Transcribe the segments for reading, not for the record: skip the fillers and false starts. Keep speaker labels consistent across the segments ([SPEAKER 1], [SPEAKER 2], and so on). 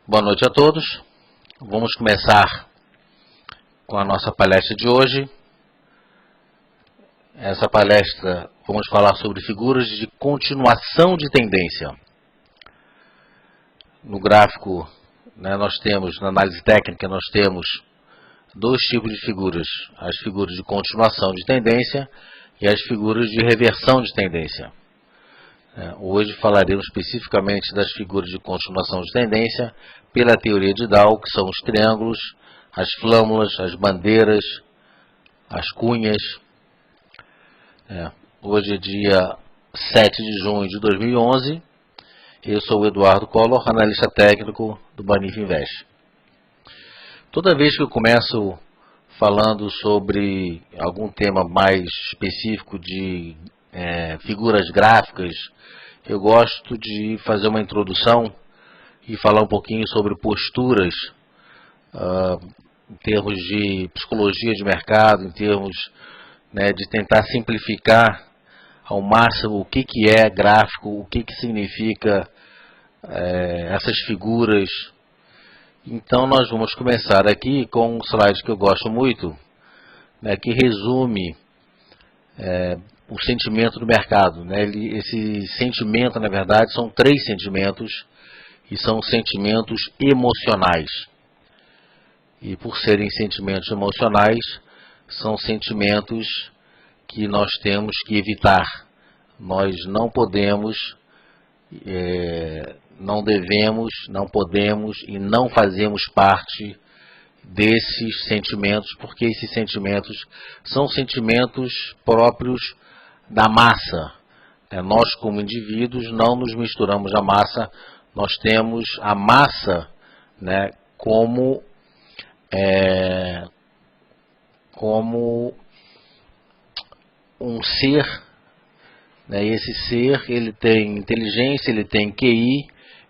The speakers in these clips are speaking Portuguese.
[SPEAKER 1] Boa noite a todos. Vamos começar com a nossa palestra de hoje. Essa palestra vamos falar sobre figuras de continuação de tendência. No gráfico, nós temos, na análise técnica, nós temos dois tipos de figuras. As figuras de continuação de tendência e as figuras de reversão de tendência. Hoje falaremos especificamente das figuras de continuação de tendência pela teoria de Dow, que são os triângulos, as flâmulas, as bandeiras, as cunhas. Hoje é dia 7 de junho de 2011. Eu sou o Eduardo Collor, analista técnico do Banif Invest. Toda vez que eu começo falando sobre algum tema mais específico de figuras gráficas, eu gosto de fazer uma introdução e falar um pouquinho sobre posturas, em termos de psicologia de mercado, em termos de tentar simplificar ao máximo o que é gráfico, o que significa essas figuras. Então nós vamos começar aqui com um slide que eu gosto muito, que resume o sentimento do mercado. Esse sentimento, na verdade, são três sentimentos, e são sentimentos emocionais. E por serem sentimentos emocionais, são sentimentos que nós temos que evitar. Nós não podemos, não devemos, não podemos e não fazemos parte desses sentimentos, porque esses sentimentos são sentimentos próprios da massa. Nós, como indivíduos, não nos misturamos à massa. Nós temos a massa como um ser, e esse ser ele tem inteligência, ele tem QI,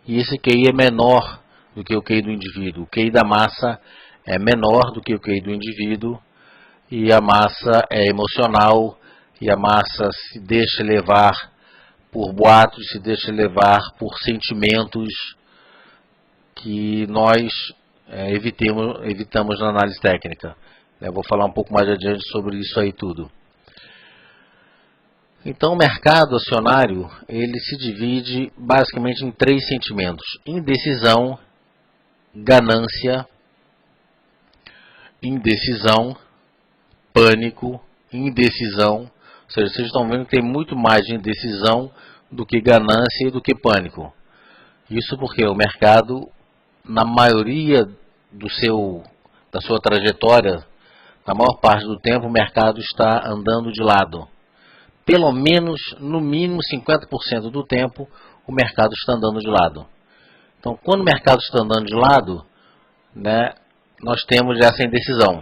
[SPEAKER 1] e esse QI é menor do que o QI do indivíduo. O QI da massa é menor do que o QI do indivíduo, e a massa é emocional, e a massa se deixa levar por boatos, se deixa levar por sentimentos que nós evitamos na análise técnica. Eu vou falar um pouco mais adiante sobre isso aí tudo. Então o mercado acionário, ele se divide basicamente em três sentimentos: indecisão, ganância, indecisão, pânico, indecisão. Ou seja, vocês estão vendo que tem muito mais de indecisão do que ganância e do que pânico. Isso porque o mercado, na maioria da sua trajetória, na maior parte do tempo, o mercado está andando de lado. Pelo menos, no mínimo 50% do tempo, o mercado está andando de lado. Então, quando o mercado está andando de lado, nós temos essa indecisão.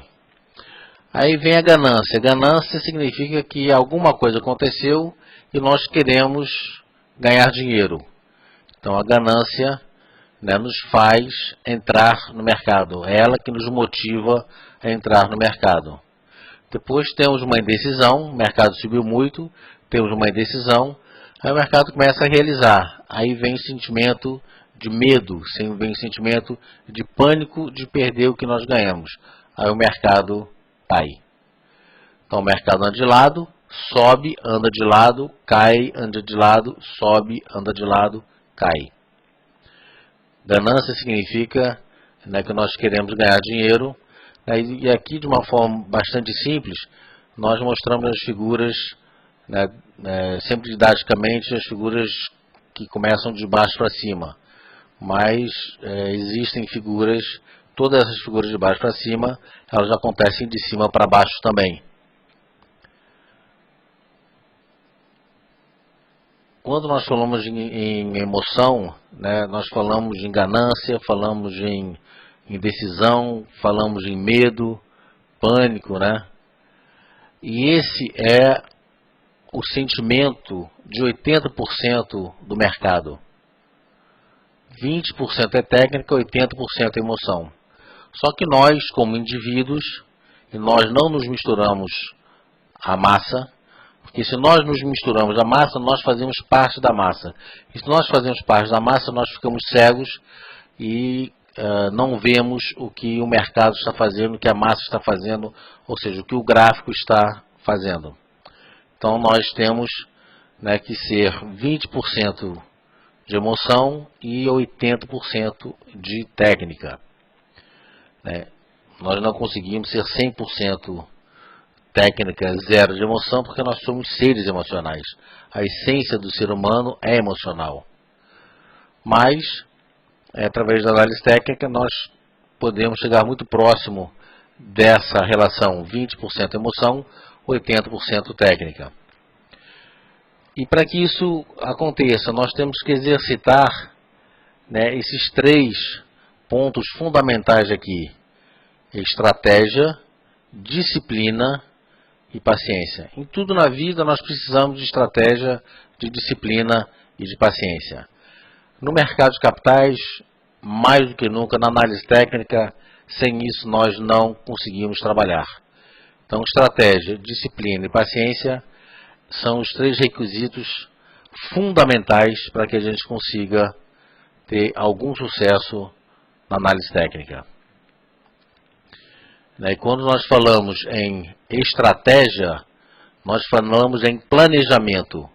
[SPEAKER 1] Aí vem a ganância. Ganância significa que alguma coisa aconteceu e nós queremos ganhar dinheiro. Então a ganância nos faz entrar no mercado. É ela que nos motiva a entrar no mercado. Depois temos uma indecisão, o mercado subiu muito, temos uma indecisão, aí o mercado começa a realizar. Aí vem o sentimento de medo, vem o sentimento de pânico de perder o que nós ganhamos. Aí o mercado cai. Então o mercado anda de lado, sobe, anda de lado, cai, anda de lado, sobe, anda de lado, cai. Ganância significa que nós queremos ganhar dinheiro. E aqui, de uma forma bastante simples, nós mostramos as figuras, sempre didaticamente, as figuras que começam de baixo para cima. Mas existem figuras, todas essas figuras de baixo para cima, elas acontecem de cima para baixo também. Quando nós falamos em emoção, nós falamos em ganância, falamos em indecisão, falamos em medo, pânico, E esse é o sentimento de 80% do mercado. 20% é técnica, 80% é emoção. Só que nós, como indivíduos, e nós não nos misturamos à massa, porque se nós nos misturamos à massa, nós fazemos parte da massa. E se nós fazemos parte da massa, nós ficamos cegos e não vemos o que o mercado está fazendo, o que a massa está fazendo, ou seja, o que o gráfico está fazendo. Então nós temos, né, que ser 20% de emoção e 80% de técnica, né? Nós não conseguimos ser 100% técnica, zero de emoção, porque nós somos seres emocionais. A essência do ser humano é emocional. Mas, através da análise técnica, nós podemos chegar muito próximo dessa relação 20% emoção, 80% técnica. E para que isso aconteça, nós temos que exercitar, né, esses 3 pontos fundamentais aqui: estratégia, disciplina e paciência. Em tudo na vida nós precisamos de estratégia, de disciplina e de paciência. No mercado de capitais, mais do que nunca, na análise técnica, sem isso nós não conseguimos trabalhar. Então, estratégia, disciplina e paciência são os 3 requisitos fundamentais para que a gente consiga ter algum sucesso na análise técnica. E quando nós falamos em estratégia, nós falamos em planejamento.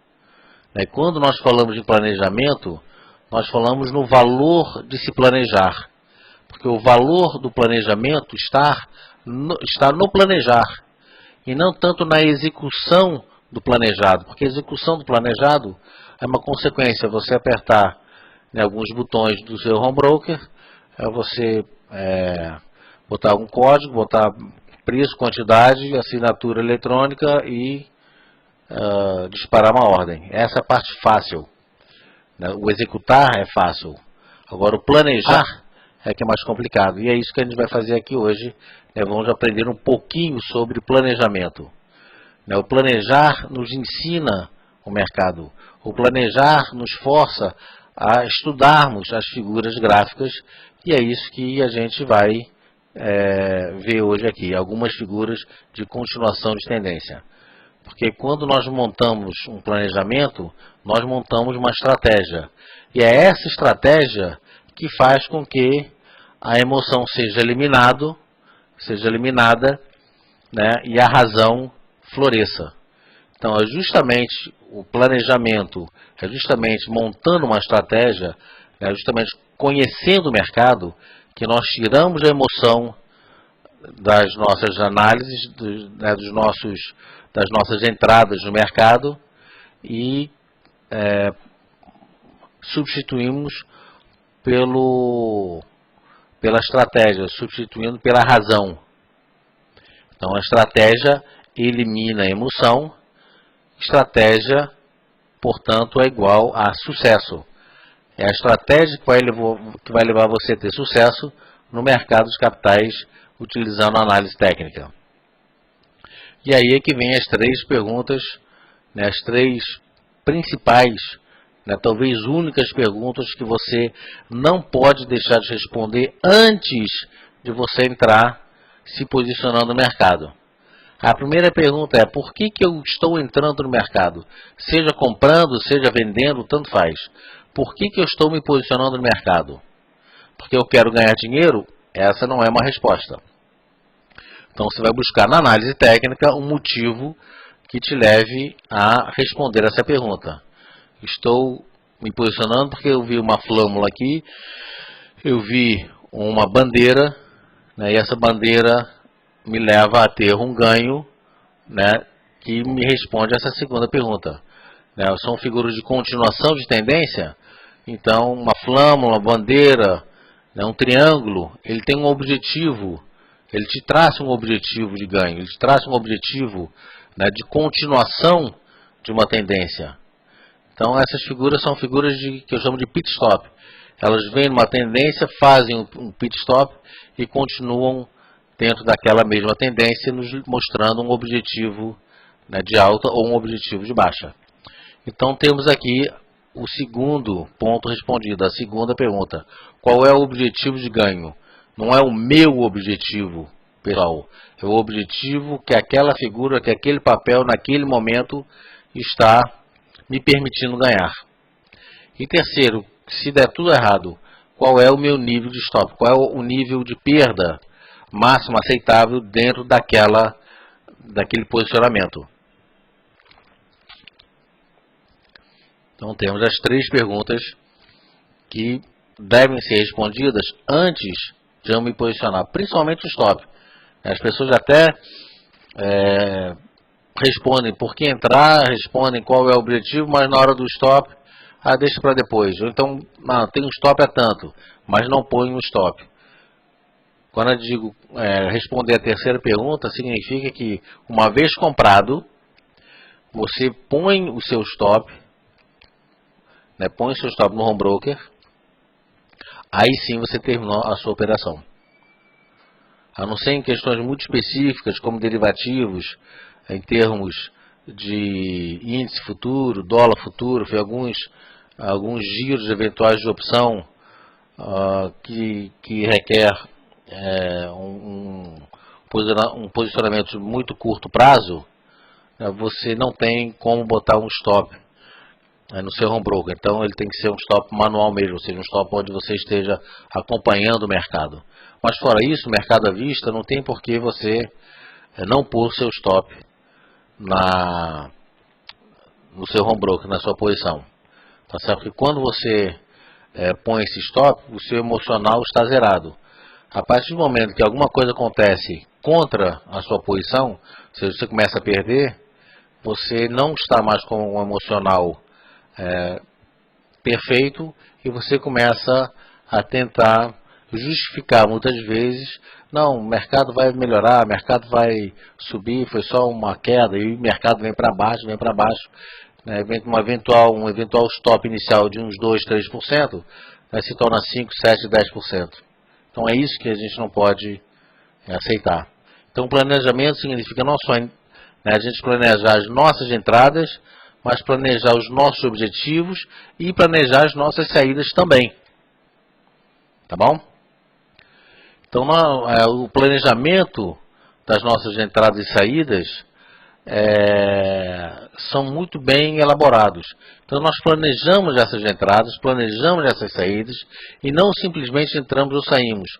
[SPEAKER 1] Quando nós falamos em planejamento, nós falamos no valor de se planejar. Porque o valor do planejamento está no planejar, e não tanto na execução do planejado. Porque a execução do planejado é uma consequência. Você apertar, né, alguns botões do seu home broker, você botar algum código, botar preço, quantidade, assinatura eletrônica e disparar uma ordem. Essa é a parte fácil. O executar é fácil. Agora o planejar é que é mais complicado. E é isso que a gente vai fazer aqui hoje. Vamos aprender um pouquinho sobre planejamento. O planejar nos ensina o mercado. O planejar nos força a estudarmos as figuras gráficas. E é isso que a gente vai ver hoje aqui. Algumas figuras de continuação de tendência. Porque quando nós montamos um planejamento, nós montamos uma estratégia. E é essa estratégia que faz com que a emoção seja eliminada, né, e a razão floresça. Então é justamente o planejamento, é justamente montando uma estratégia, é justamente conhecendo o mercado, que nós tiramos a emoção das nossas análises, das nossas entradas no mercado e substituímos pela estratégia, substituindo pela razão. Então a estratégia elimina a emoção, estratégia, portanto, é igual a sucesso. É a estratégia que vai levar você a ter sucesso no mercado de capitais utilizando a análise técnica. E aí é que vem as 3 perguntas, né, as 3 principais, né, talvez únicas perguntas que você não pode deixar de responder antes de você entrar se posicionando no mercado. A primeira pergunta é: por que eu estou entrando no mercado? Seja comprando, seja vendendo, tanto faz. Por que eu estou me posicionando no mercado? Porque eu quero ganhar dinheiro? Essa não é uma resposta. Então você vai buscar na análise técnica um motivo que te leve a responder essa pergunta. Estou me posicionando porque eu vi uma flâmula aqui, eu vi uma bandeira, né, e essa bandeira me leva a ter um ganho, né, que me responde essa segunda pergunta. São figuras de continuação de tendência. Então uma flâmula, uma bandeira, né, um triângulo, ele tem um objetivo. Ele te traça um objetivo de ganho, ele te traça um objetivo, né, de continuação de uma tendência. Então essas figuras são figuras que eu chamo de pit stop. Elas vêm numa tendência, fazem um pit stop e continuam dentro daquela mesma tendência, nos mostrando um objetivo, né, de alta ou um objetivo de baixa. Então temos aqui o segundo ponto respondido, a segunda pergunta. Qual é o objetivo de ganho? Não é o meu objetivo, pessoal. É o objetivo que aquela figura, que aquele papel, naquele momento, está me permitindo ganhar. E terceiro, se der tudo errado, qual é o meu nível de stop, qual é o nível de perda máximo aceitável dentro daquele posicionamento. Então temos as 3 perguntas que devem ser respondidas antes de eu me posicionar, principalmente o stop. As pessoas até respondem por que entrar, respondem qual é o objetivo, mas na hora do stop, deixa para depois. Ou então, não, tem um stop a tanto, mas não põe um stop. Quando eu digo responder a terceira pergunta, significa que uma vez comprado, você põe o seu stop, põe o seu stop no home broker, aí sim você terminou a sua operação. A não ser em questões muito específicas, como derivativos, em termos de índice futuro, dólar futuro, foi alguns giros eventuais de opção que requer um posicionamento de muito curto prazo, você não tem como botar um stop no seu home broker. Então ele tem que ser um stop manual mesmo, ou seja, um stop onde você esteja acompanhando o mercado. Mas fora isso, o mercado à vista, não tem por que você não pôr seu stop no seu home broker, na sua posição. Tá certo? Que quando você põe esse stop, o seu emocional está zerado. A partir do momento que alguma coisa acontece contra a sua posição, ou seja, você começa a perder, você não está mais com um emocional perfeito e você começa a tentar justificar muitas vezes, não, o mercado vai melhorar, o mercado vai subir, foi só uma queda e o mercado vem para baixo, um eventual stop inicial de uns 2, 3%, se torna 5, 7, 10%. Então é isso que a gente não pode aceitar. Então planejamento significa não só a gente planejar as nossas entradas, mas planejar os nossos objetivos e planejar as nossas saídas também. Tá bom? Então o planejamento das nossas entradas e saídas são muito bem elaborados. Então nós planejamos essas entradas, planejamos essas saídas e não simplesmente entramos ou saímos.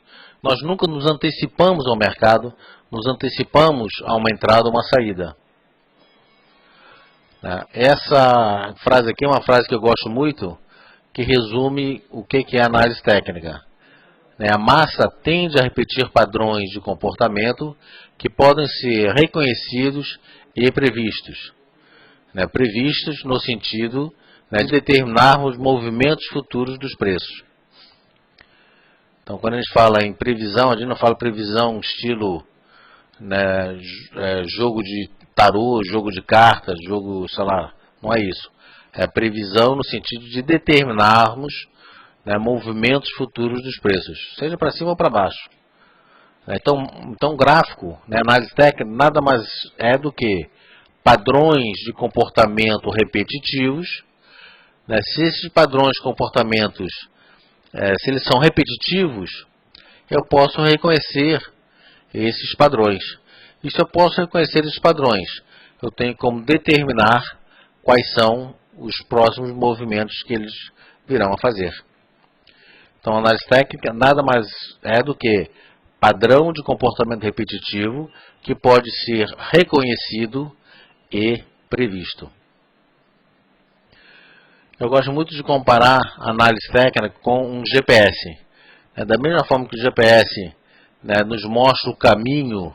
[SPEAKER 1] Nós nunca nos antecipamos ao mercado, nos antecipamos a uma entrada ou uma saída. Essa frase aqui é uma frase que eu gosto muito, que resume o que é análise técnica. A massa tende a repetir padrões de comportamento que podem ser reconhecidos e previstos. Previstos no sentido de determinarmos movimentos futuros dos preços. Então, quando a gente fala em previsão, a gente não fala previsão estilo jogo de tarô, jogo de cartas, jogo, sei lá, não é isso. É previsão no sentido de determinarmos movimentos futuros dos preços, seja para cima ou para baixo. Então gráfico, análise técnica, nada mais é do que padrões de comportamento repetitivos. Se esses padrões de comportamentos, se eles são repetitivos, eu posso reconhecer esses padrões. E se eu posso reconhecer esses padrões, eu tenho como determinar quais são os próximos movimentos que eles virão a fazer. Então, a análise técnica nada mais é do que padrão de comportamento repetitivo que pode ser reconhecido e previsto. Eu gosto muito de comparar a análise técnica com um GPS. Da mesma forma que o GPS nos mostra o caminho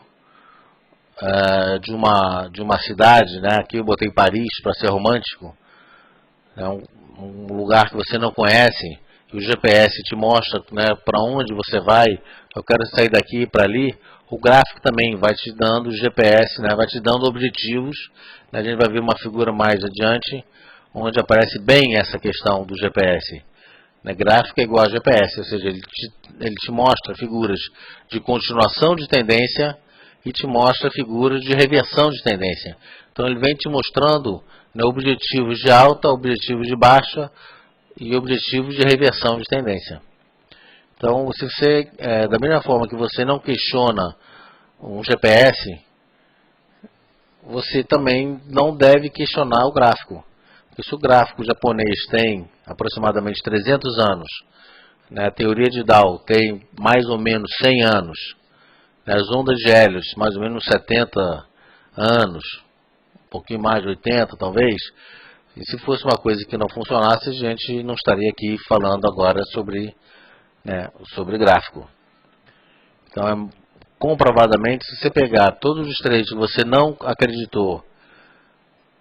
[SPEAKER 1] de uma cidade, aqui eu botei Paris para ser romântico, um lugar que você não conhece, e o GPS te mostra para onde você vai, eu quero sair daqui para ali, o gráfico também vai te dando o GPS, vai te dando objetivos, a gente vai ver uma figura mais adiante, onde aparece bem essa questão do GPS. Gráfico é igual a GPS, ou seja, ele te mostra figuras de continuação de tendência e te mostra figuras de reversão de tendência. Então ele vem te mostrando objetivos de alta, objetivos de baixa e objetivos de reversão de tendência. Então, se você, da mesma forma que você não questiona um GPS, você também não deve questionar o gráfico. Porque se o gráfico japonês tem aproximadamente 300 anos, né, a teoria de Dow tem mais ou menos 100 anos, né, as ondas de Helios mais ou menos 70 anos, um pouquinho mais de 80 talvez, e se fosse uma coisa que não funcionasse, a gente não estaria aqui falando agora sobre, né, sobre gráfico. Então, comprovadamente, se você pegar todos os trades que você não acreditou,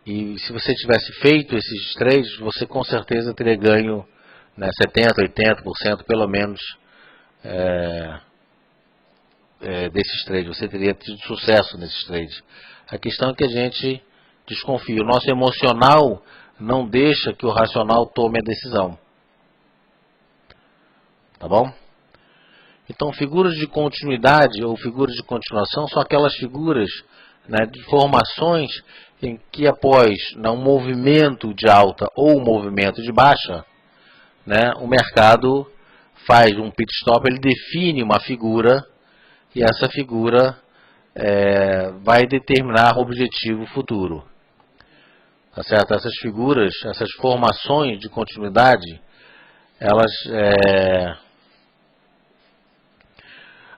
[SPEAKER 1] e se você tivesse feito esses trades, você com certeza teria ganho, né, 70%, 80% pelo menos desses trades. Você teria tido sucesso nesses trades. A questão é que a gente desconfia. O nosso emocional não deixa que o racional tome a decisão. Tá bom? Então, figuras de continuidade ou figuras de continuação são aquelas figuras, né, de formações em que após, né, um movimento de alta ou um movimento de baixa, né, o mercado faz um pit stop, ele define uma figura e essa figura vai determinar o objetivo futuro. Tá certo? Essas figuras, essas formações de continuidade, elas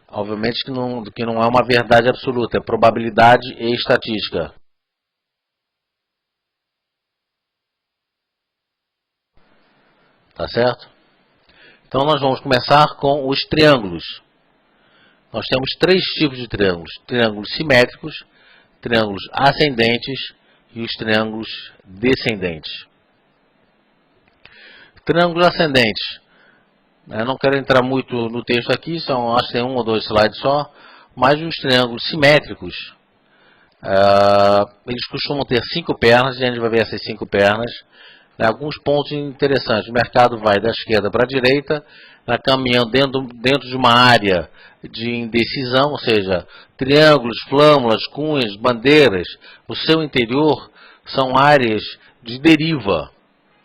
[SPEAKER 1] obviamente que não é uma verdade absoluta, é probabilidade e estatística. Tá certo? Então nós vamos começar com os triângulos. Nós temos três tipos de triângulos: triângulos simétricos, triângulos ascendentes e os triângulos descendentes. Triângulos ascendentes. Eu não quero entrar muito no texto aqui, acho que tem 1 ou 2 slides só, mas os triângulos simétricos, eles costumam ter 5 pernas, e a gente vai ver essas 5 pernas. Alguns pontos interessantes: o mercado vai da esquerda para a direita, caminhando dentro de uma área de indecisão, ou seja, triângulos, flâmulas, cunhas, bandeiras, o seu interior são áreas de deriva.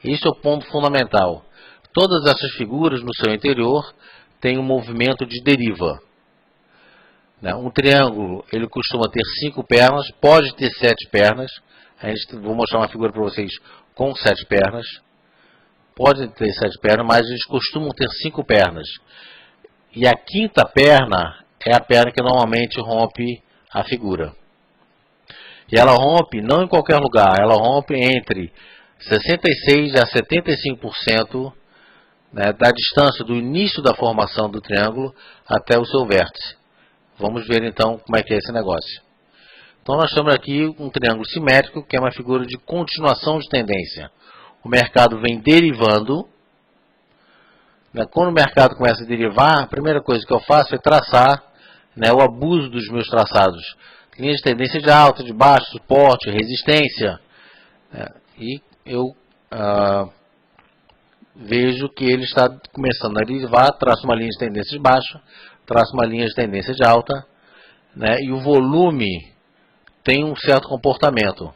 [SPEAKER 1] Esse é o ponto fundamental. Todas essas figuras no seu interior têm um movimento de deriva. Um triângulo, ele costuma ter 5 pernas, pode ter 7 pernas. Vou mostrar uma figura para vocês com 7 pernas. Pode ter 7 pernas, mas eles costumam ter 5 pernas. E a quinta perna é a perna que normalmente rompe a figura. E ela rompe não em qualquer lugar, ela rompe entre 66% a 75%, né, da distância do início da formação do triângulo até o seu vértice. Vamos ver então como é que é esse negócio. Então nós temos aqui um triângulo simétrico, que é uma figura de continuação de tendência. O mercado vem derivando. Quando o mercado começa a derivar, a primeira coisa que eu faço é traçar, né, o abuso dos meus traçados. Linhas de tendência de alta, de baixo, suporte, resistência. E eu vejo que ele está começando a derivar, traço uma linha de tendência de baixo, traço uma linha de tendência de alta, né, e o volume tem um certo comportamento.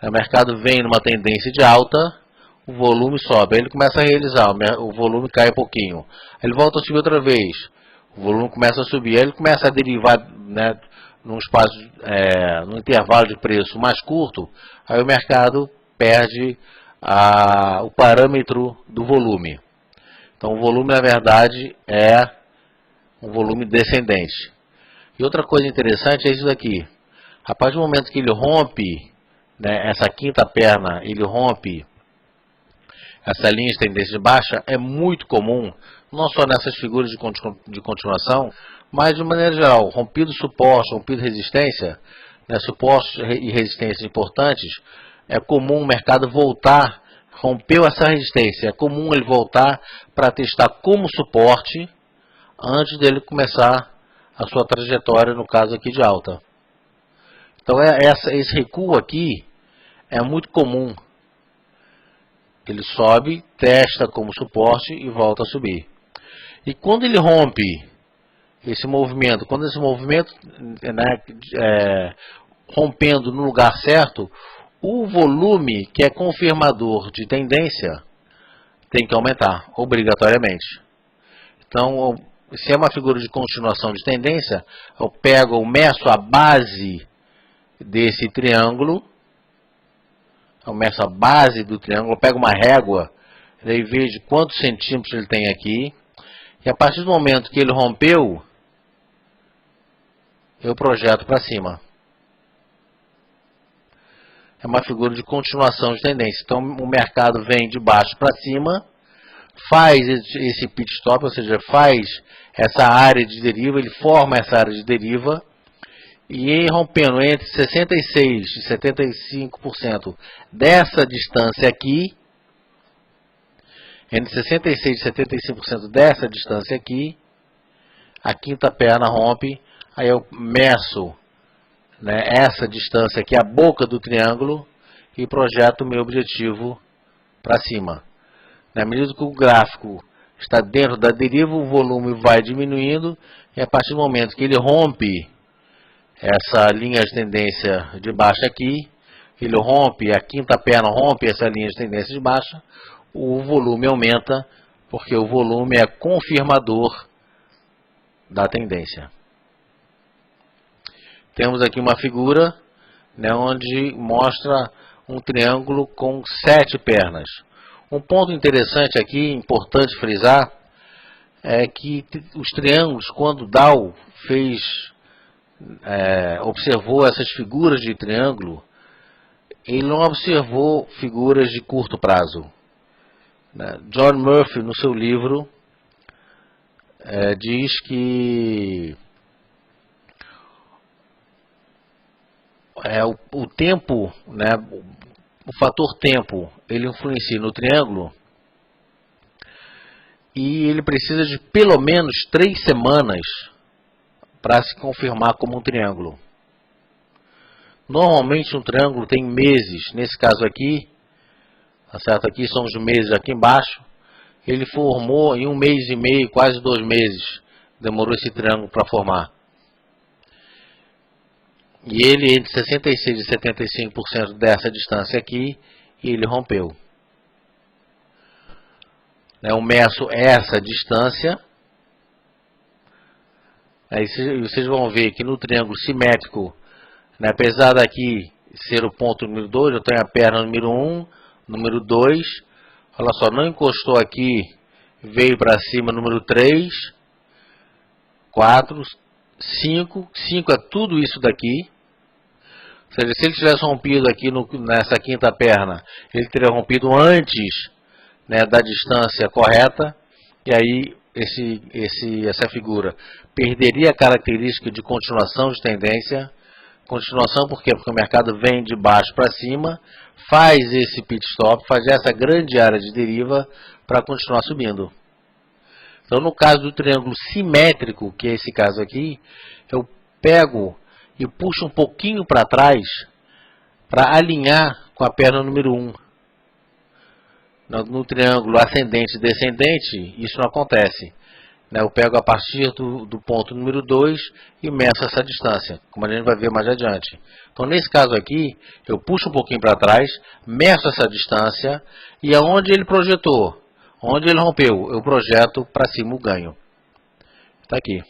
[SPEAKER 1] O mercado vem numa tendência de alta, o volume sobe, aí ele começa a realizar, o volume cai um pouquinho, aí ele volta a subir outra vez, o volume começa a subir, aí ele começa a derivar, né, num espaço, num intervalo de preço mais curto, aí o mercado perde o parâmetro do volume. Então o volume, na verdade, é um volume descendente. E outra coisa interessante é isso daqui. A partir do momento que ele rompe, né, essa quinta perna, ele rompe essa linha de tendência de baixa, é muito comum, não só nessas figuras de continuação, mas de maneira geral, rompido suporte, rompido resistência, né, suportes e resistências importantes, é comum o mercado voltar, rompeu essa resistência, é comum ele voltar para testar como suporte antes dele começar a sua trajetória, no caso aqui de alta. Então esse recuo aqui é muito comum. Ele sobe, testa como suporte e volta a subir. E quando ele rompe esse movimento, quando esse movimento, né, rompendo no lugar certo, o volume, que é confirmador de tendência, tem que aumentar, obrigatoriamente. Então, se é uma figura de continuação de tendência, eu meço a base desse triângulo, eu meço a base do triângulo, eu pego uma régua, daí vejo quantos centímetros ele tem aqui, E a partir do momento que ele rompeu, eu projeto para cima. É uma figura de continuação de tendência. Então o mercado vem de baixo para cima, faz esse pit stop, ou seja, faz essa área de deriva, ele forma essa área de deriva, e rompendo entre 66% e 75% dessa distância aqui, entre 66% e 75% dessa distância aqui, a quinta perna rompe, aí eu meço, né, essa distância aqui, a boca do triângulo, e projeto o meu objetivo para cima. Na medida que o gráfico está dentro da deriva, o volume vai diminuindo, e a partir do momento que ele rompe essa linha de tendência de baixa aqui, ele rompe, a quinta perna rompe essa linha de tendência de baixa, o volume aumenta, porque o volume é confirmador da tendência. Temos aqui uma figura, né, onde mostra um triângulo com 7 pernas. Um ponto interessante aqui, importante frisar, é que os triângulos, quando Dow observou essas figuras de triângulo, ele não observou figuras de curto prazo. John Murphy, no seu livro, diz que o tempo, né, o fator tempo, ele influencia no triângulo, e ele precisa de pelo menos 3 semanas para se confirmar como um triângulo. Normalmente um triângulo tem meses. Nesse caso aqui, tá certo? Aqui são os meses aqui embaixo. Ele formou em 1 mês e meio, quase 2 meses. Demorou esse triângulo para formar. E ele entre 66% e 75% dessa distância aqui, e ele rompeu. Eu meço essa distância. Aí vocês vão ver que no triângulo simétrico, né, apesar daqui ser o ponto número 2, eu tenho a perna número 1, número 2, olha só, não encostou aqui, veio para cima número 3, 4, 5, 5 é tudo isso daqui. Ou seja, se ele tivesse rompido aqui nessa quinta perna, ele teria rompido antes, né, da distância correta, e aí essa figura perderia a característica de continuação de tendência. Continuação por quê? Porque o mercado vem de baixo para cima, faz esse pit stop, faz essa grande área de deriva para continuar subindo. Então, no caso do triângulo simétrico, que é esse caso aqui, eu pego e puxo um pouquinho para trás para alinhar com a perna número 1. No triângulo ascendente e descendente, isso não acontece. Eu pego a partir do ponto número 2 e meço essa distância, como a gente vai ver mais adiante. Então, nesse caso aqui, eu puxo um pouquinho para trás, meço essa distância, e aonde ele projetou, onde ele rompeu, eu projeto para cima o ganho. Está aqui.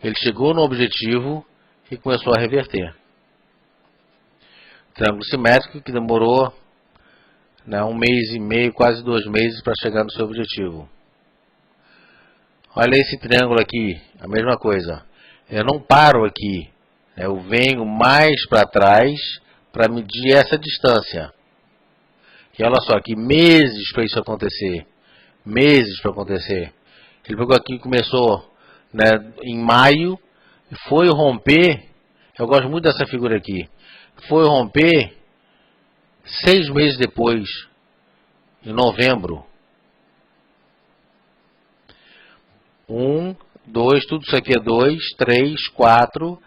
[SPEAKER 1] Ele chegou no objetivo e começou a reverter. Triângulo simétrico que demorou, né, 1 mês e meio, quase 2 meses para chegar no seu objetivo. Olha esse triângulo aqui, a mesma coisa. Eu não paro aqui, eu venho mais para trás para medir essa distância. E olha só, que meses para isso acontecer. Meses para acontecer. Ele pegou aqui e começou, né, em maio, e foi romper. Eu gosto muito dessa figura aqui. Foi romper 6 meses depois, em novembro. 1, 2, tudo isso aqui é 2, 3, 4.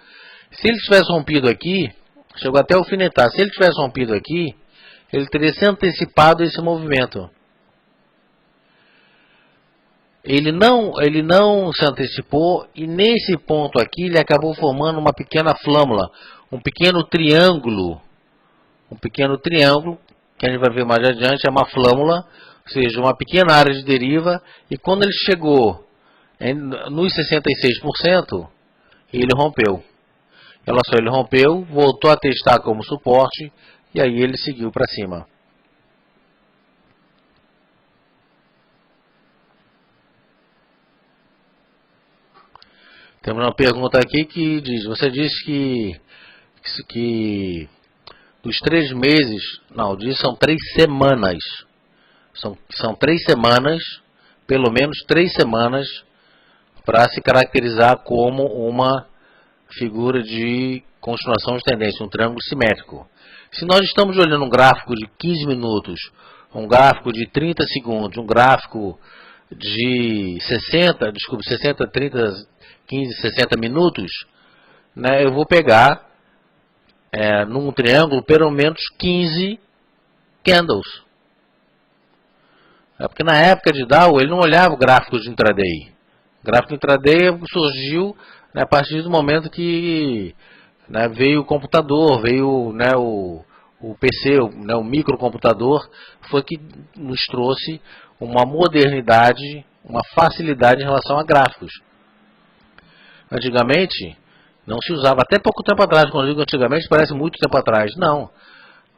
[SPEAKER 1] Se ele tivesse rompido aqui, chegou até alfinetar. Se ele tivesse rompido aqui, ele teria se antecipado a esse movimento. Ele não se antecipou, e nesse ponto aqui ele acabou formando uma pequena flâmula, um pequeno triângulo. Um pequeno triângulo, que a gente vai ver mais adiante, é uma flâmula, ou seja, uma pequena área de deriva, e quando ele chegou nos 66%, ele rompeu. Olha só, ele rompeu, voltou a testar como suporte, e aí ele seguiu para cima. Temos uma pergunta aqui que diz, você disse que dos 3 meses, não, diz são 3 semanas. São 3 semanas, pelo menos 3 semanas, para se caracterizar como uma figura de continuação de tendência, um triângulo simétrico. Se nós estamos olhando um gráfico de 15 minutos, um gráfico de 30 segundos, um gráfico de 60, 30, 15, 60 minutos, né, eu vou pegar num triângulo pelo menos 15 candles. Porque na época de Dow ele não olhava gráficos de intraday. O gráfico de intraday surgiu, né, a partir do momento que, né, veio o computador, veio, né, o PC, o microcomputador, foi que nos trouxe uma modernidade, uma facilidade em relação a gráficos. Antigamente, não se usava, até pouco tempo atrás, quando eu digo antigamente, parece muito tempo atrás. Não.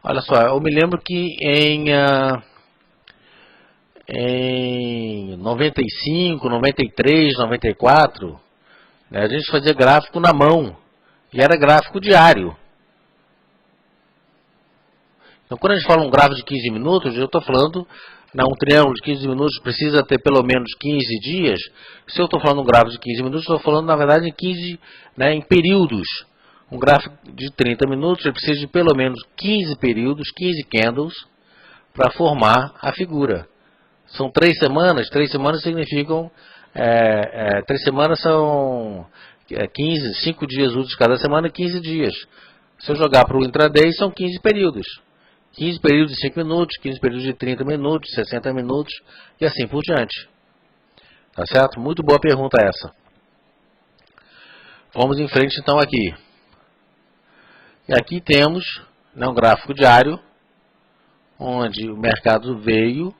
[SPEAKER 1] Olha só, eu me lembro que em 95, 93, 94, né, a gente fazia gráfico na mão, e era gráfico diário. Então, quando a gente fala um gráfico de 15 minutos, eu estou falando, um triângulo de 15 minutos precisa ter pelo menos 15 dias. Se eu estou falando um gráfico de 15 minutos, estou falando, na verdade, em 15, né, em períodos. Um gráfico de 30 minutos, ele precisa de pelo menos 15 períodos, 15 candles, para formar a figura. São 3 semanas, 3 semanas significam, 3 semanas são 15, 5 dias úteis cada semana, 15 dias. Se eu jogar para o intraday, são 15 períodos. 15 períodos de 5 minutos, 15 períodos de 30 minutos, 60 minutos e assim por diante. Tá certo? Muito boa pergunta essa. Vamos em frente então aqui. E aqui temos, né, um gráfico diário, onde o mercado veio,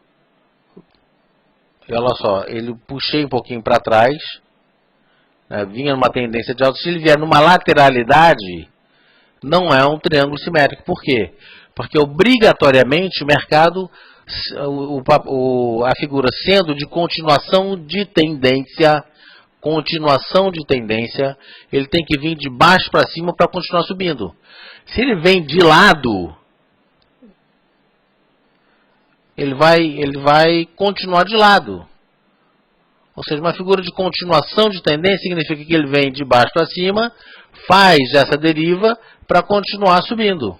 [SPEAKER 1] e olha só, ele puxei um pouquinho para trás, né, vinha numa tendência de alta. Se ele vier numa lateralidade, não é um triângulo simétrico. Por quê? Porque obrigatoriamente o mercado, a figura sendo de continuação de tendência, ele tem que vir de baixo para cima para continuar subindo. Se ele vem de lado, ele vai continuar de lado. Ou seja, uma figura de continuação de tendência significa que ele vem de baixo para cima, faz essa deriva para continuar subindo.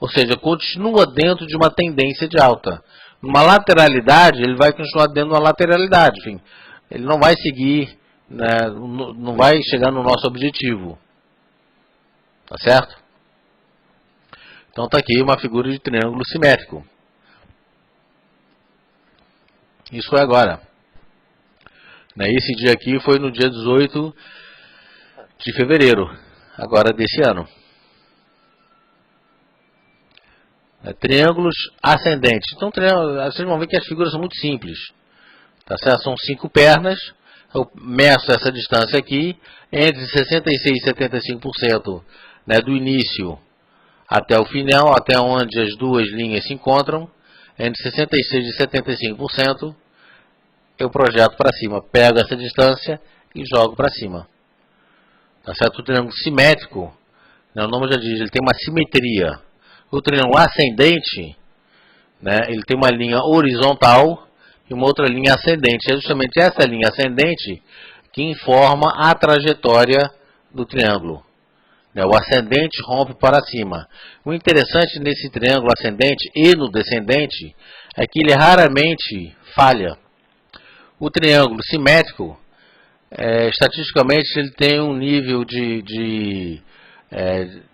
[SPEAKER 1] Ou seja, continua dentro de uma tendência de alta. Numa lateralidade, ele vai continuar dentro de uma lateralidade. Enfim, ele não vai seguir, né, não vai chegar no nosso objetivo. Tá certo? Então está aqui uma figura de triângulo simétrico. Isso foi agora. Esse dia aqui foi no dia 18 de fevereiro, agora desse ano. Triângulos ascendentes. Então, vocês vão ver que as figuras são muito simples. Tá certo? São 5 pernas. Eu meço essa distância aqui, entre 66% e 75%, né, do início até o final, até onde as duas linhas se encontram. Entre 66% e 75%, eu projeto para cima. Pego essa distância e jogo para cima. Tá certo? O triângulo simétrico, né, o nome já diz, ele tem uma simetria. O triângulo ascendente, né, ele tem uma linha horizontal e uma outra linha ascendente. É justamente essa linha ascendente que informa a trajetória do triângulo. O ascendente rompe para cima. O interessante nesse triângulo ascendente e no descendente é que ele raramente falha. O triângulo simétrico, estatisticamente, ele tem um nível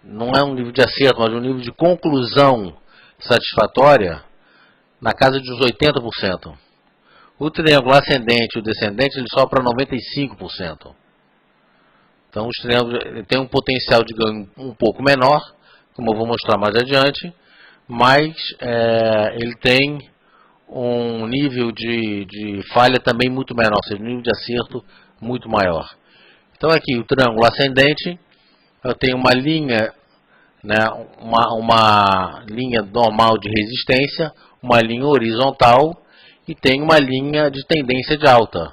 [SPEAKER 1] não é um nível de acerto, mas um nível de conclusão satisfatória na casa dos 80%. O triângulo ascendente e o descendente, ele sobe para 95%. Então, os triângulos têm um potencial de ganho um pouco menor, como eu vou mostrar mais adiante, mas ele tem um nível de falha também muito menor, ou seja, um nível de acerto muito maior. Então, aqui, o triângulo ascendente, eu tenho uma linha, né, uma linha normal de resistência, uma linha horizontal e tenho uma linha de tendência de alta.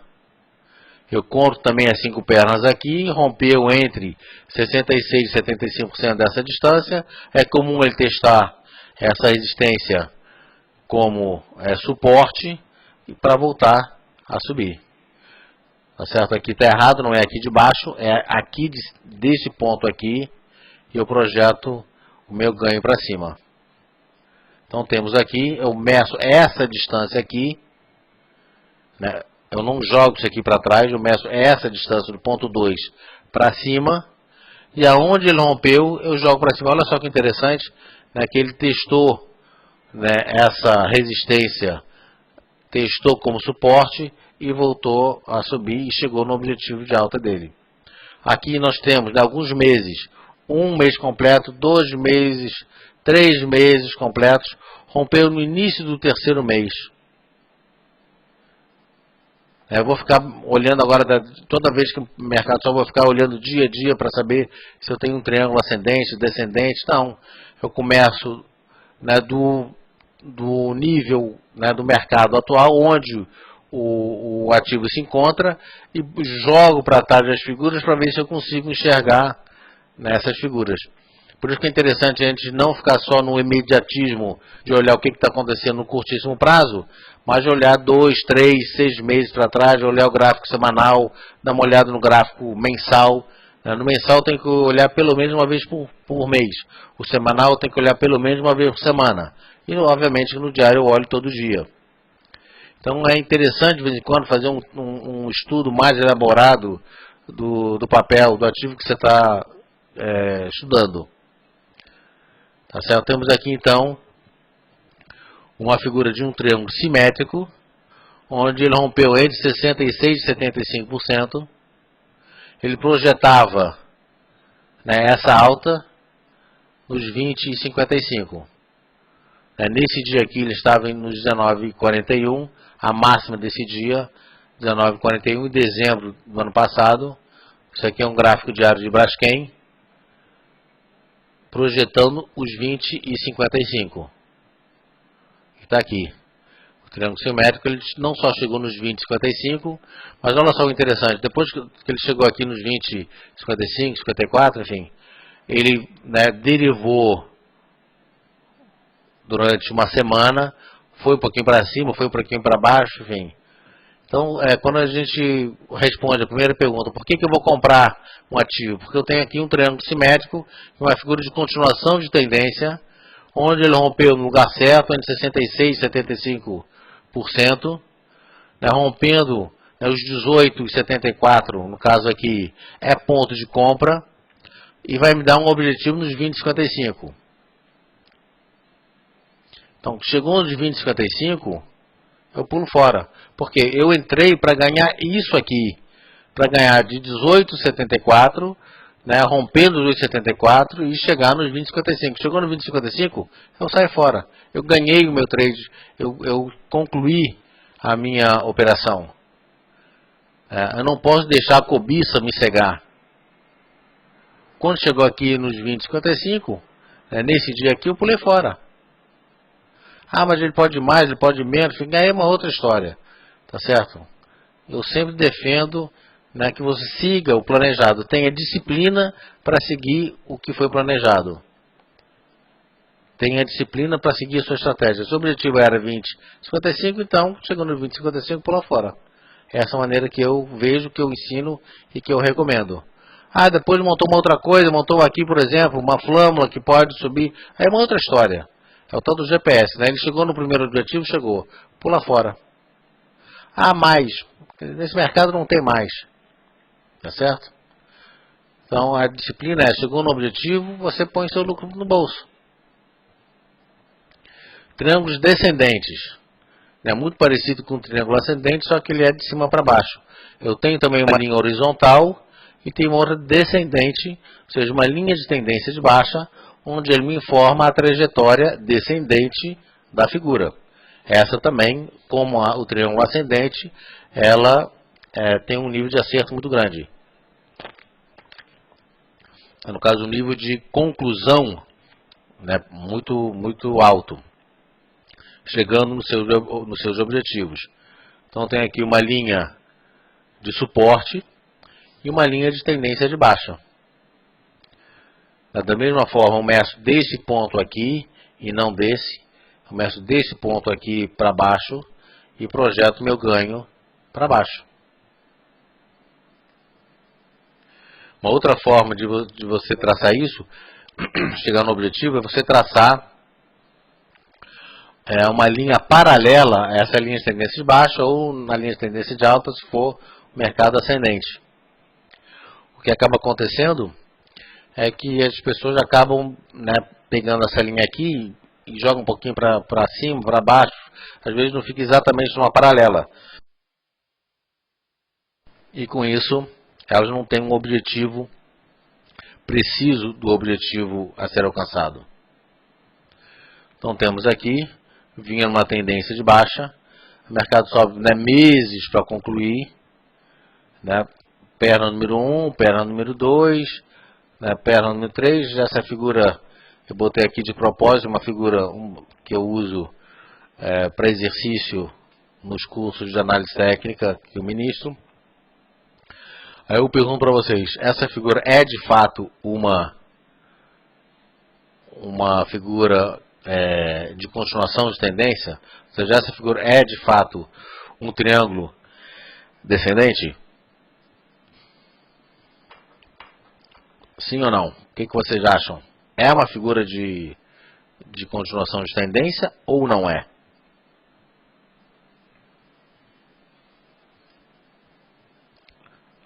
[SPEAKER 1] Eu conto também as 5 pernas aqui, rompeu entre 66% e 75% dessa distância. É comum ele testar essa resistência como suporte para voltar a subir. Tá certo? Aqui está errado, não é aqui de baixo, é aqui desse ponto aqui e eu projeto o meu ganho para cima. Então temos aqui, eu meço essa distância aqui, né? Eu não jogo isso aqui para trás, eu meço essa distância do ponto 2 para cima, e aonde ele rompeu, eu jogo para cima. Olha só que interessante, né, que ele testou, né, essa resistência, testou como suporte e voltou a subir e chegou no objetivo de alta dele. Aqui nós temos, né, alguns meses, 1 mês completo, 2 meses, 3 meses completos, rompeu no início do 3º mês. Eu vou ficar olhando agora, toda vez que o mercado só vou ficar olhando dia a dia para saber se eu tenho um triângulo ascendente, descendente. Não, eu começo, né, do nível, né, do mercado atual, onde o ativo se encontra, e jogo para trás as figuras para ver se eu consigo enxergar nessas figuras. Por isso que é interessante a gente não ficar só no imediatismo de olhar o que está acontecendo no curtíssimo prazo, mas olhar 2, 3, 6 meses para trás, olhar o gráfico semanal, dar uma olhada no gráfico mensal. No mensal tem que olhar pelo menos uma vez por mês. O semanal tem que olhar pelo menos uma vez por semana. E obviamente no diário eu olho todo dia. Então é interessante de vez em quando fazer um estudo mais elaborado do papel, do ativo que você está estudando. Tá certo? Temos aqui então uma figura de um triângulo simétrico, onde ele rompeu entre 66% e 75%. Ele projetava, né, essa alta nos 20 e 55. Nesse dia aqui ele estava nos 19,41, a máxima desse dia, 19,41 em dezembro do ano passado. Isso aqui é um gráfico diário de Braskem, projetando os 20 e 55. Está aqui. O triângulo simétrico, ele não só chegou nos 20 e 55, mas olha só o interessante, depois que ele chegou aqui nos 20, 55, 54, enfim, ele, né, derivou durante uma semana, foi um pouquinho para cima, foi um pouquinho para baixo, enfim. Então, quando a gente responde a primeira pergunta, por que eu vou comprar um ativo? Porque eu tenho aqui um triângulo simétrico, uma figura de continuação de tendência, onde ele rompeu no lugar certo, entre 66% e 75%, né, rompendo, né, os 18 e 74, no caso aqui, é ponto de compra, e vai me dar um objetivo nos 20 e 55. Então, chegou nos 20 e 55, eu pulo fora, porque eu entrei para ganhar isso aqui, para ganhar de 18,74, né, rompendo os 8,74 e chegar nos 20,55. Chegou no 20,55, eu saio fora. Eu ganhei o meu trade, eu concluí a minha operação. Eu não posso deixar a cobiça me cegar. Quando chegou aqui nos 20,55, nesse dia aqui eu pulei fora. Ah, mas ele pode mais, ele pode menos, ganhei uma outra história. Tá certo? Eu sempre defendo, né, que você siga o planejado, tenha disciplina para seguir o que foi planejado. Tenha disciplina para seguir a sua estratégia. Se o objetivo era 20,55, então, chegando no 20,55, pula fora. Essa é a maneira que eu vejo, que eu ensino e que eu recomendo. Ah, depois montou uma outra coisa, montou aqui, por exemplo, uma flâmula que pode subir. Aí é uma outra história. É o tal do GPS, né? Ele chegou no primeiro objetivo, chegou. Pula fora. Ah, mais. Nesse mercado não tem mais. Tá certo? Então a disciplina é, chegou no objetivo, você põe seu lucro no bolso. Triângulos descendentes. É muito parecido com o triângulo ascendente, só que ele é de cima para baixo. Eu tenho também uma linha horizontal e tenho uma outra descendente, ou seja, uma linha de tendência de baixa, onde ele me informa a trajetória descendente da figura. Essa também, como o triângulo ascendente, ela tem um nível de acerto muito grande. No caso, um nível de conclusão, né, muito alto, chegando nos seus objetivos. Então tem aqui uma linha de suporte e uma linha de tendência de baixa. Da mesma forma, eu meço desse ponto aqui e não desse. Eu meço desse ponto aqui para baixo e projeto meu ganho para baixo. Uma outra forma de você traçar isso, chegar no objetivo, é você traçar uma linha paralela a essa linha de tendência de baixa ou na linha de tendência de alta, se for o mercado ascendente. O que acaba acontecendo é que as pessoas acabam, né, pegando essa linha aqui e jogam um pouquinho para cima, para baixo. Às vezes não fica exatamente numa paralela. E com isso, elas não têm um objetivo preciso do objetivo a ser alcançado. Então temos aqui, vinha numa tendência de baixa, o mercado sobe, né, meses para concluir, né, perna número 1, perna número 2, né, perna número 3, essa figura eu botei aqui de propósito, uma figura que eu uso para exercício nos cursos de análise técnica que eu ministro. Aí eu pergunto para vocês, essa figura é de fato uma figura de continuação de tendência? Ou seja, essa figura é de fato um triângulo descendente? Sim ou não? O que vocês acham? É uma figura de continuação de tendência ou não é?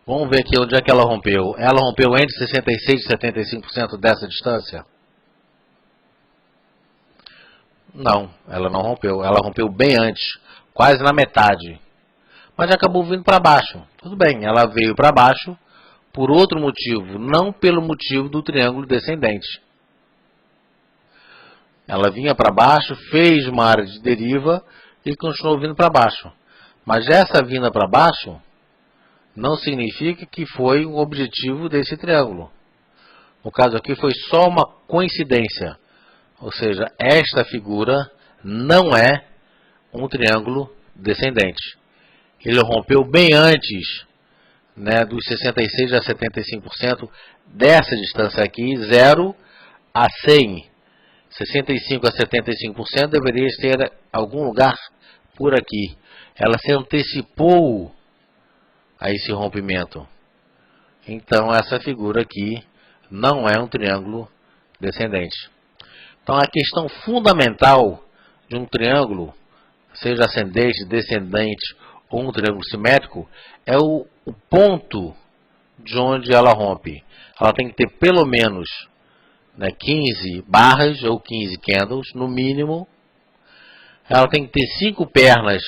[SPEAKER 1] Vamos ver aqui onde é que ela rompeu. Ela rompeu entre 66% e 75% dessa distância? Não, ela não rompeu. Ela rompeu bem antes, quase na metade. Mas acabou vindo para baixo. Tudo bem, ela veio para baixo por outro motivo, não pelo motivo do triângulo descendente. Ela vinha para baixo, fez uma área de deriva e continuou vindo para baixo. Mas essa vinda para baixo não significa que foi o objetivo desse triângulo. No caso aqui foi só uma coincidência. Ou seja, esta figura não é um triângulo descendente. Ele rompeu bem antes, né, dos 66% a 75% dessa distância aqui, 0 a 100. 65% a 75% deveria ter algum lugar por aqui. Ela se antecipou a esse rompimento. Então essa figura aqui não é um triângulo descendente. Então a questão fundamental de um triângulo, seja ascendente, descendente ou um triângulo simétrico, é o ponto de onde ela rompe. Ela tem que ter pelo menos, né, 15 barras ou 15 candles, no mínimo. Ela tem que ter 5 pernas.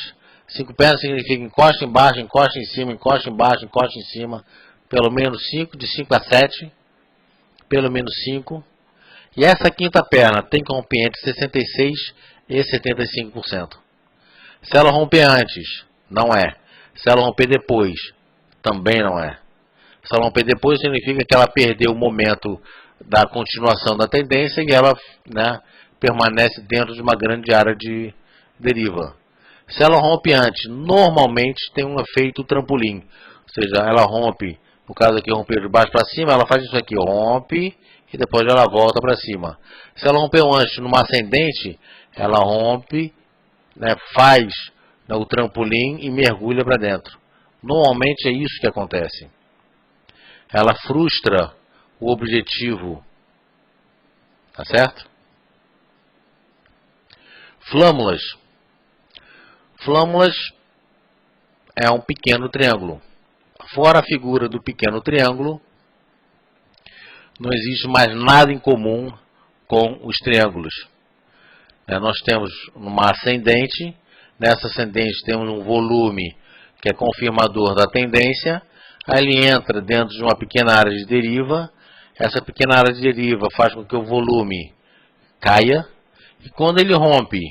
[SPEAKER 1] 5 pernas significa encosta embaixo, encosta em cima, encosta embaixo, encosta em cima. Pelo menos 5, de 5 a 7. Pelo menos 5. E essa quinta perna tem que romper entre 66% e 75%. Se ela romper antes, não é. Se ela romper depois, também não é. Se ela romper depois, significa que ela perdeu o momento da continuação da tendência e ela, né, permanece dentro de uma grande área de deriva. Se ela rompe antes, normalmente tem um efeito trampolim. Ou seja, ela rompe, no caso aqui romper de baixo para cima, ela faz isso aqui, rompe e depois ela volta para cima. Se ela rompeu antes numa ascendente, ela rompe, né, faz, né, o trampolim e mergulha para dentro. Normalmente é isso que acontece. Ela frustra o objetivo. Tá certo? Flâmulas. Flâmulas é um pequeno triângulo. Fora a figura do pequeno triângulo, não existe mais nada em comum com os triângulos. Nós temos uma ascendente. Nessa ascendente temos um volume que é confirmador da tendência. Aí ele entra dentro de uma pequena área de deriva. Essa pequena área de deriva faz com que o volume caia. E quando ele rompe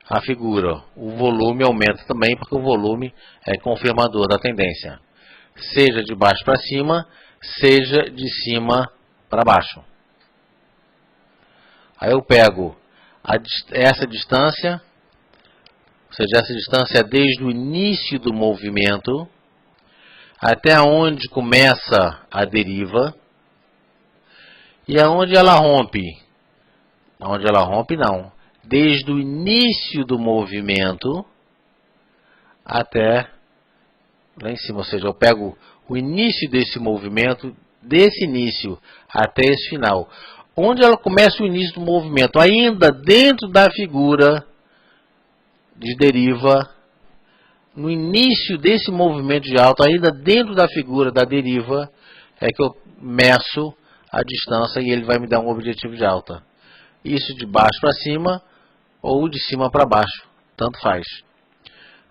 [SPEAKER 1] a figura, o volume aumenta também, porque o volume é confirmador da tendência. Seja de baixo para cima, seja de cima para baixo. Aí eu pego essa distância, ou seja, essa distância é desde o início do movimento. até onde começa a deriva e aonde ela rompe. Onde ela rompe, não. Desde o início do movimento até lá em cima. Ou seja, eu pego o início desse movimento, desse início até esse final. Onde ela começa o início do movimento? Ainda dentro da figura de deriva, no início desse movimento de alta, ainda dentro da figura da deriva, é que eu meço a distância e ele vai me dar um objetivo de alta. Isso de baixo para cima ou de cima para baixo, tanto faz.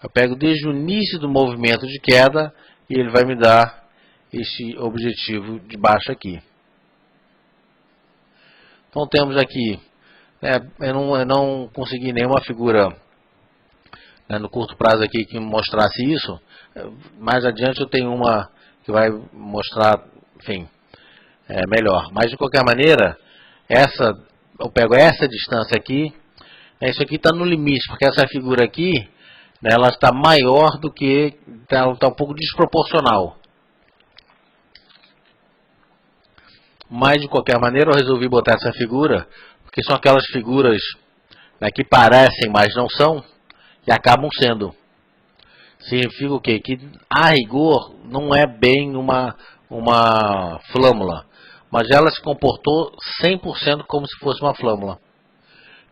[SPEAKER 1] Eu pego desde o início do movimento de queda e ele vai me dar este objetivo de baixo aqui. Então temos aqui, eu não consegui nenhuma figura no curto prazo aqui que mostrasse isso. Mais adiante eu tenho uma que vai mostrar, enfim, melhor. Mas de qualquer maneira, eu pego essa distância aqui, isso aqui está no limite, porque essa figura aqui, ela está maior do que, ela está um pouco desproporcional. Mas de qualquer maneira eu resolvi botar essa figura, porque são aquelas figuras que parecem, mas não são, e acabam sendo. Significa o quê? Que a rigor não é bem uma flâmula, mas ela se comportou 100% como se fosse uma flâmula.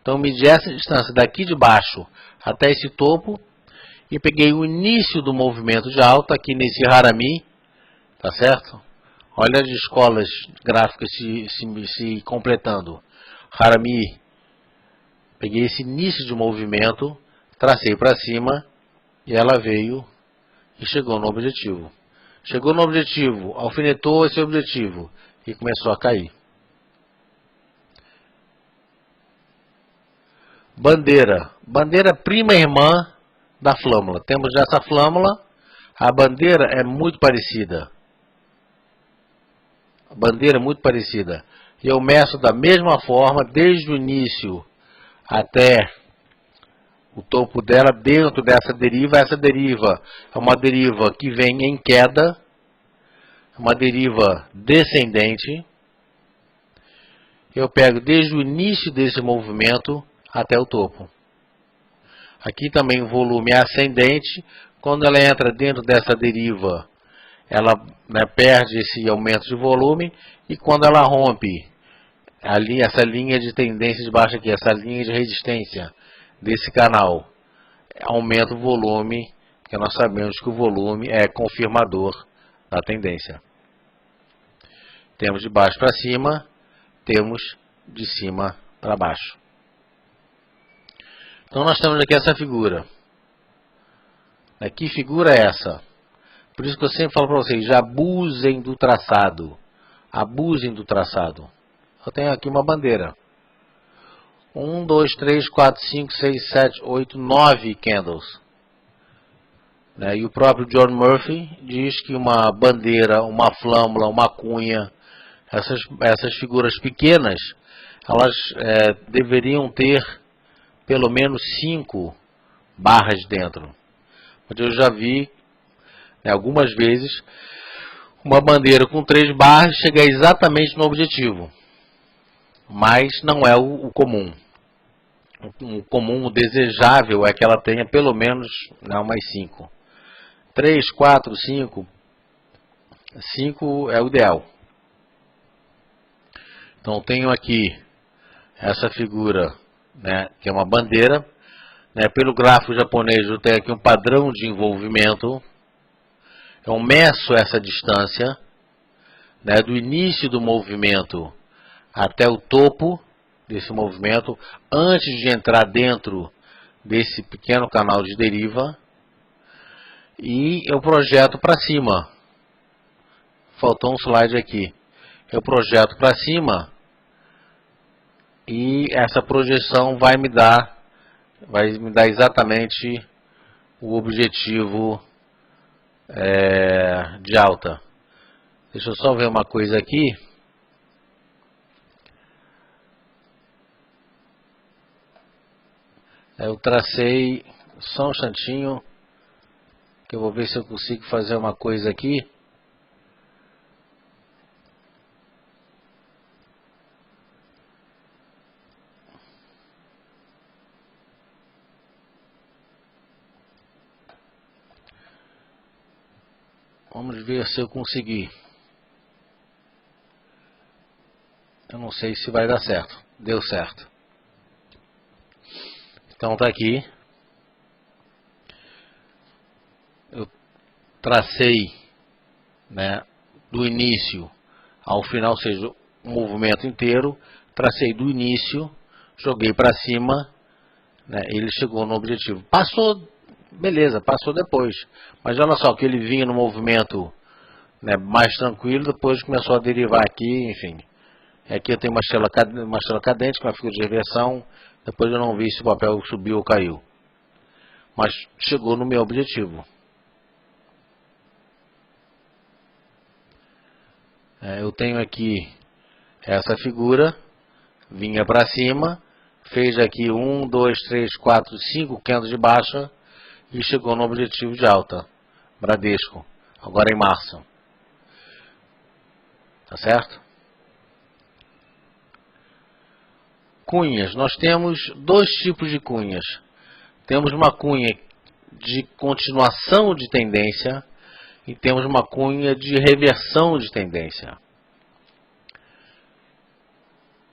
[SPEAKER 1] Então medi essa distância daqui de baixo até esse topo e peguei o início do movimento de alta aqui nesse harami, tá certo? Olha as escolas gráficas se completando. Harami, peguei esse início de movimento, tracei para cima e ela veio e chegou no objetivo. Chegou no objetivo, alfinetou esse objetivo e começou a cair. Bandeira. Bandeira prima irmã da flâmula. Temos essa flâmula. A bandeira é muito parecida. A bandeira é muito parecida. E eu meço da mesma forma, desde o início até o topo dela, dentro dessa deriva. Essa deriva é uma deriva que vem em queda, uma deriva descendente. Eu pego desde o início desse movimento até o topo. Aqui também o volume é ascendente. Quando ela entra dentro dessa deriva, ela perde esse aumento de volume, e quando ela rompe essa linha de tendência de baixa aqui, essa linha de resistência desse canal, aumenta o volume, porque nós sabemos que o volume é confirmador da tendência. Temos de baixo para cima, temos de cima para baixo. Então nós temos aqui essa figura. Que figura é essa? Por isso que eu sempre falo para vocês, abusem do traçado. Abusem do traçado. Eu tenho aqui uma bandeira. 1, 2, 3, 4, 5, 6, 7, 8, 9 candles. E o próprio John Murphy diz que uma bandeira, uma flâmula, uma cunha, essas figuras pequenas, elas deveriam ter pelo menos 5 barras dentro. Mas eu já vi algumas vezes uma bandeira com 3 barras chegar exatamente no objetivo. Mas não é o comum. O comum, o desejável é que ela tenha pelo menos umas 5. 3, 4, 5. 5 é o ideal. Então tenho aqui essa figura, que é uma bandeira. Pelo gráfico japonês eu tenho aqui um padrão de envolvimento. Eu meço essa distância do início do movimento até o topo desse movimento, antes de entrar dentro desse pequeno canal de deriva, e eu projeto para cima. Faltou um slide aqui. Eu projeto para cima e essa projeção vai me dar exatamente o objetivo de alta. Deixa eu só ver uma coisa aqui. Eu tracei, só um instantinho, que eu vou ver se eu consigo fazer uma coisa aqui. Vamos ver se eu conseguir. Eu não sei se vai dar certo. Deu certo. Então tá aqui. Eu tracei, né, do início ao final, ou seja, o movimento inteiro. Tracei do início, joguei para cima, né, ele chegou no objetivo. Passou, beleza, passou depois. Mas olha só que ele vinha no movimento, né, mais tranquilo, depois começou a derivar aqui, enfim. Aqui eu tenho uma estrela cadente com uma figura de reversão. Depois eu não vi se o papel subiu ou caiu. Mas chegou no meu objetivo. Eu tenho aqui essa figura. Vinha para cima. Fez aqui 1, 2, 3, 4, 5 candles de baixa. E chegou no objetivo de alta. Bradesco. Agora em março. Tá certo? Cunhas. Nós temos dois tipos de cunhas. Temos uma cunha de continuação de tendência e temos uma cunha de reversão de tendência.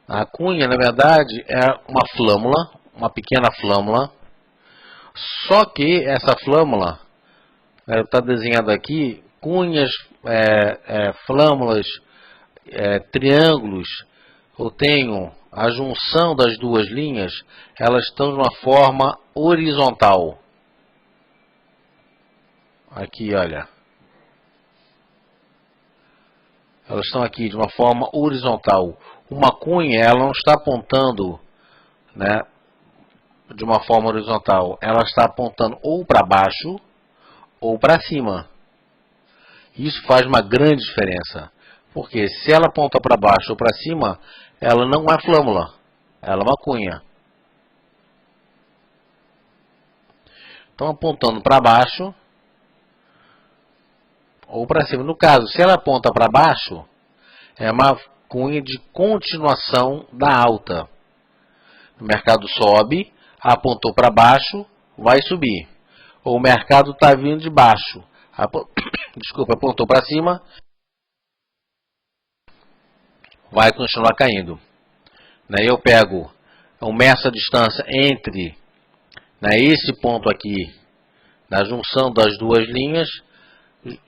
[SPEAKER 1] A cunha, na verdade, é uma flâmula, uma pequena flâmula, só que essa flâmula, está desenhado aqui, cunhas, flâmulas, triângulos, eu tenho a junção das duas linhas, elas estão de uma forma horizontal. Aqui, olha. Elas estão aqui de uma forma horizontal. Uma cunha, ela não está apontando, né, de uma forma horizontal. Ela está apontando ou para baixo ou para cima. Isso faz uma grande diferença. Porque se ela aponta para baixo ou para cima, ela não é flâmula, ela é uma cunha. Então, apontando para baixo ou para cima. No caso, se ela aponta para baixo, é uma cunha de continuação da alta. O mercado sobe, apontou para baixo, vai subir. Ou o mercado está vindo de baixo, apontou para cima, vai continuar caindo. Eu pego, eu meço a distância entre, esse ponto aqui, na junção das duas linhas,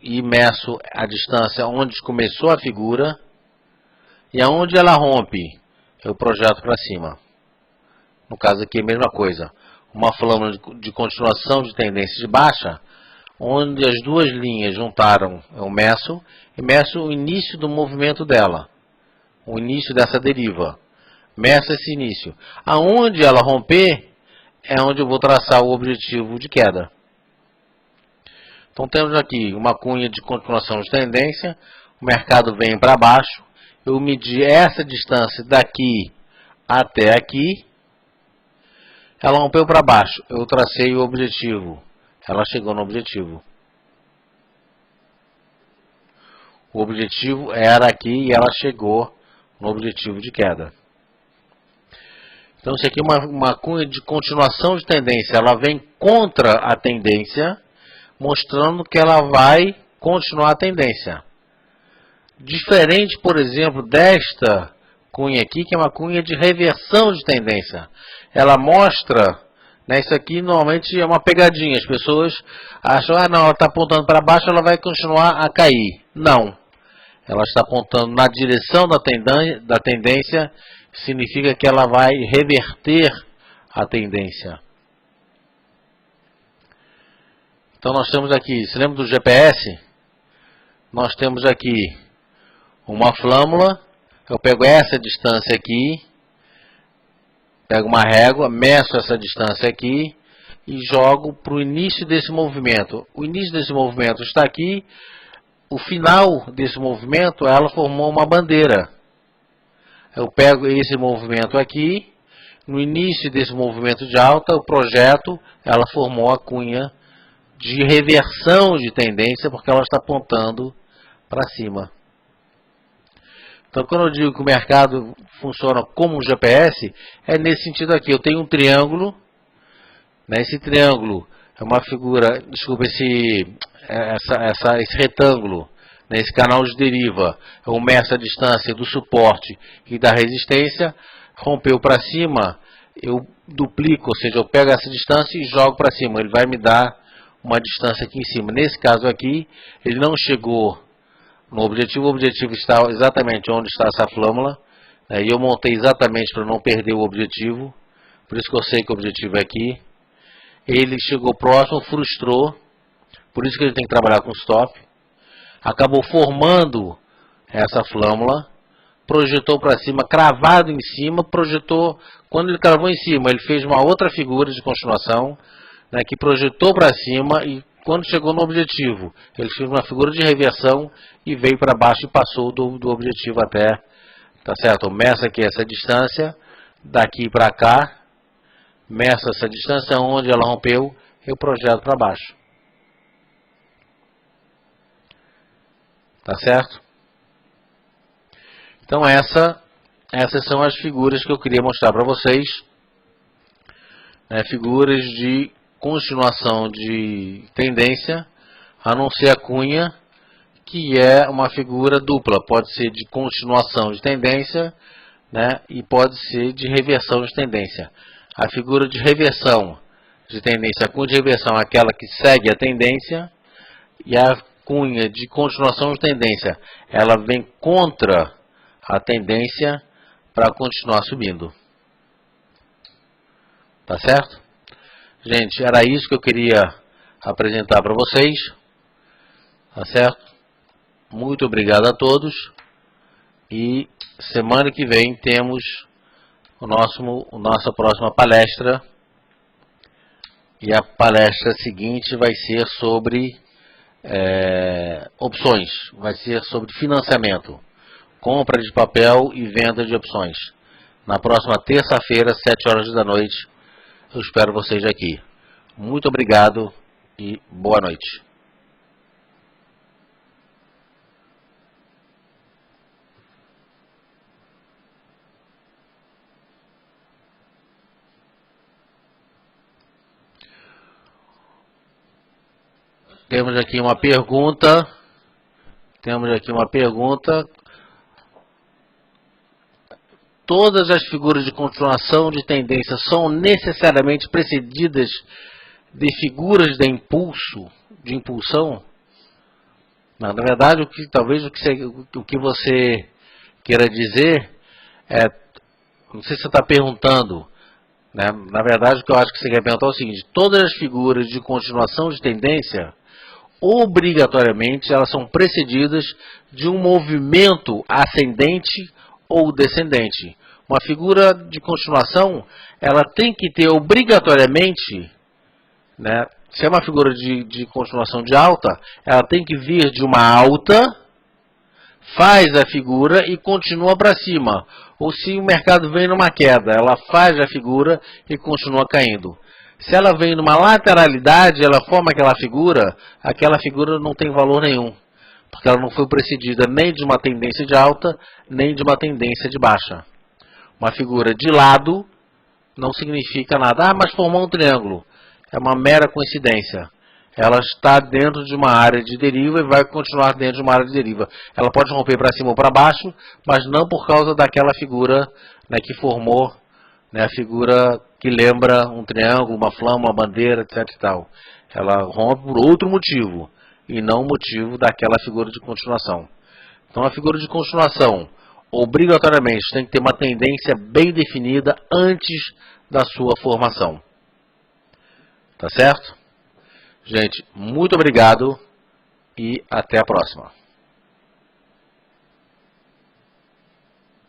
[SPEAKER 1] e meço a distância onde começou a figura, e aonde ela rompe, eu projeto para cima. No caso aqui é a mesma coisa. Uma flâmula de continuação de tendência de baixa, onde as duas linhas juntaram, eu meço, e meço o início do movimento dela. O início dessa deriva. Meço esse início. Aonde ela romper, é onde eu vou traçar o objetivo de queda. Então temos aqui uma cunha de continuação de tendência. O mercado vem para baixo. Eu medi essa distância daqui até aqui. Ela rompeu para baixo. Eu tracei o objetivo. Ela chegou no objetivo. O objetivo era aqui e ela chegou no objetivo de queda. Então isso aqui é uma cunha de continuação de tendência. Ela vem contra a tendência, mostrando que ela vai continuar a tendência. Diferente, por exemplo, desta cunha aqui, que é uma cunha de reversão de tendência. Ela mostra, isso aqui normalmente é uma pegadinha. As pessoas acham, não, ela está apontando para baixo, ela vai continuar a cair. Não. Ela está apontando na direção da tendência, significa que ela vai reverter a tendência. Então nós temos aqui, se lembra do GPS? Nós temos aqui uma flâmula, eu pego essa distância aqui, pego uma régua, meço essa distância aqui e jogo para o início desse movimento. O início desse movimento está aqui. O final desse movimento, ela formou uma bandeira. Eu pego esse movimento aqui, no início desse movimento de alta, eu projeto, ela formou a cunha de reversão de tendência, porque ela está apontando para cima. Então, quando eu digo que o mercado funciona como um GPS, é nesse sentido aqui. Eu tenho um triângulo, né? Esse triângulo é uma figura, desculpa, esse retângulo, né? Esse canal de deriva, eu meço a distância do suporte e da resistência, rompeu para cima, eu duplico, ou seja, eu pego essa distância e jogo para cima, ele vai me dar uma distância aqui em cima. Nesse caso aqui, ele não chegou no objetivo, o objetivo está exatamente onde está essa flâmula, né, e eu montei exatamente para não perder o objetivo, por isso que eu sei que o objetivo é aqui. Ele chegou próximo, frustrou, por isso que ele tem que trabalhar com stop, acabou formando essa flâmula, projetou para cima, cravado em cima, projetou, quando ele cravou em cima, ele fez uma outra figura de continuação, né, que projetou para cima e quando chegou no objetivo, ele fez uma figura de reversão e veio para baixo e passou do objetivo até, tá certo? Meça aqui essa distância, daqui para cá, meça essa distância, onde ela rompeu, eu projeto para baixo. Tá certo? Então essas são as figuras que eu queria mostrar para vocês, né, figuras de continuação de tendência, a não ser a cunha, que é uma figura dupla, pode ser de continuação de tendência, né, e pode ser de reversão de tendência. A figura de reversão de tendência, a cunha de reversão é aquela que segue a tendência, e a cunha de continuação de tendência, ela vem contra a tendência para continuar subindo. Tá certo? Gente, era isso que eu queria apresentar para vocês. Tá certo? Muito obrigado a todos. E semana que vem temos nossa próxima palestra. E a palestra seguinte vai ser sobre opções. Vai ser sobre financiamento. Compra de papel e venda de opções. Na próxima terça-feira, 7 horas da noite. Eu espero vocês aqui. Muito obrigado e boa noite. Temos aqui uma pergunta. Todas as figuras de continuação de tendência são necessariamente precedidas de figuras de impulsão? Na verdade, o que você queira dizer é, não sei se você está perguntando, né? Na verdade, o que eu acho que você quer perguntar é o seguinte: todas as figuras de continuação de tendência, obrigatoriamente, elas são precedidas de um movimento ascendente ou descendente. Uma figura de continuação, ela tem que ter obrigatoriamente, né, se é uma figura de continuação de alta, ela tem que vir de uma alta, faz a figura e continua para cima. Ou se o mercado vem numa queda, ela faz a figura e continua caindo. Se ela vem numa lateralidade, ela forma aquela figura não tem valor nenhum. Porque ela não foi precedida nem de uma tendência de alta, nem de uma tendência de baixa. Uma figura de lado não significa nada. Ah, mas formou um triângulo. É uma mera coincidência. Ela está dentro de uma área de deriva e vai continuar dentro de uma área de deriva. Ela pode romper para cima ou para baixo, mas não por causa daquela figura, né, que formou, né, a figura que lembra um triângulo, uma flama, uma bandeira, etc. e tal. Ela rompe por outro motivo, e não o motivo daquela figura de continuação. Então a figura de continuação, obrigatoriamente, tem que ter uma tendência bem definida antes da sua formação. Tá certo? Gente, muito obrigado e até a próxima.